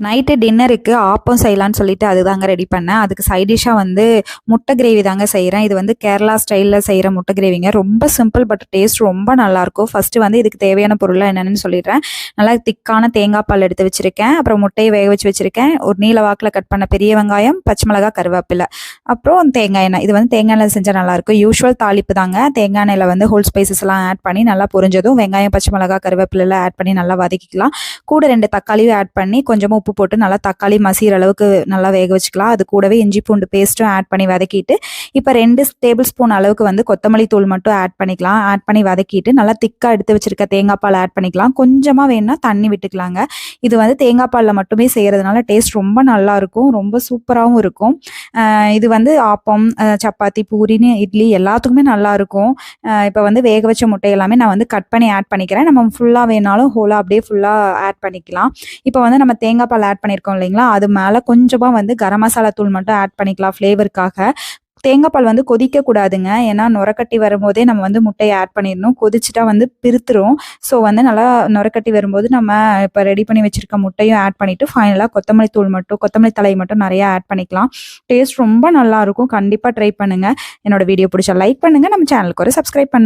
Night டின்னருக்கு ஆப்பம் செய்யலான்னு சொல்லிட்டு அதுதாங்க ரெடி பண்ணேன். அதுக்கு சைட் டிஷ்ஷா வந்து முட்டை கிரேவி தாங்க செய்றேன். இது வந்து கேரளா ஸ்டைல்ல செய்ற முட்டை கிரேவிங்க. ரொம்ப சிம்பிள் பட் டேஸ்ட் ரொம்ப நல்லாயிருக்கும். ஃபர்ஸ்ட்டு வந்து இதுக்கு தேவையான பொருள்லாம் என்னென்னு சொல்லிடுறேன். நல்லா திக்கான தேங்காய் பால் எடுத்து வச்சிருக்கேன். அப்புறம் முட்டையை வேக வச்சு வச்சிருக்கேன். ஒரு நீல வாக்குல கட் பண்ண பெரிய வெங்காயம், பச்சை மிளகாய், கருவேப்பிலை. அப்புறம் தேங்காய் எண்ணெய். இது வந்து தேங்காய் எண்ணெயில செஞ்சா நல்லாயிருக்கும். யூசுவல் தாளிப்பு தாங்க. தேங்காய் எண்ணெயில வந்து ஹோல் ஸ்பைசஸ்லாம் ஆட் பண்ணி நல்லா பொரிஞ்சதும் வெங்காயம், பச்சை மிளகாய், கருவேப்பிலைலாம் ஆட் பண்ணி நல்லா வதக்கிக்கலாம். கூட 2 தக்காளியும் ஆட் பண்ணி கொஞ்சமா உப்பு போட்டு நல்லா தக்காளி மசிகிற அளவுக்கு நல்லா வேக வச்சுக்கலாம். அது கூடவே இஞ்சி பூண்டு பேஸ்ட்டும் ஆட் பண்ணி வதக்கிட்டு, இப்போ 2 டேபிள் ஸ்பூன் அளவுக்கு வந்து கொத்தமல்லி தூள் மட்டும் ஆட் பண்ணிக்கலாம். ஆட் பண்ணி வதக்கிட்டு நல்லா திக்காக எடுத்து வச்சிருக்க தேங்காய் பால் ஆட் பண்ணிக்கலாம். கொஞ்சமாக வேணும்னா தண்ணி விட்டுக்கலாங்க. இது வந்து தேங்காய் பாலில் மட்டுமே செய்கிறதுனால டேஸ்ட் ரொம்ப நல்லாயிருக்கும். ரொம்ப சூப்பராகவும் இருக்கும். இது வந்து ஆப்பம், சப்பாத்தி, பூரின்னு இட்லி எல்லாத்துக்குமே நல்லாயிருக்கும். இப்போ வந்து வேக வச்ச முட்டை எல்லாமே நான் வந்து கட் பண்ணி ஆட் பண்ணிக்கிறேன். நம்ம ஃபுல்லாக வேணாலும் ஹோலாக அப்படியே ஃபுல்லாக ஆட் பண்ணிக்கலாம். இப்போ வந்து நம்ம தேங்காய் பால் ஆட் பண்ணியிருக்கோம் இல்லைங்களா, அது மேலே கொஞ்சமாக வந்து கரம் மசாலா தூள் மட்டும் ஆட் பண்ணிக்கலாம் ஃப்ளேவருக்காக. தேங்காய் பால் வந்து கொதிக்கக்கூடாதுங்க. ஏன்னா நுரக்கட்டி வரும்போதே நம்ம வந்து முட்டையை ஆட் பண்ணிடணும். கொதிச்சுட்டா வந்து பிரித்துரும். ஸோ வந்து நல்லா நுரக்கட்டி வரும்போது நம்ம இப்போ ரெடி பண்ணி வச்சுருக்க முட்டையும் ஆட் பண்ணிவிட்டு ஃபைனலாக கொத்தமல்லி தழை மட்டும் நிறையா ஆட் பண்ணிக்கலாம். டேஸ்ட் ரொம்ப நல்லாயிருக்கும். கண்டிப்பாக ட்ரை பண்ணுங்கள். என்னோட வீடியோ பிடிச்சா லைக் பண்ணுங்கள். நம்ம சேனலுக்கு ஒரு சப்ஸ்கிரைப் பண்ணுங்கள்.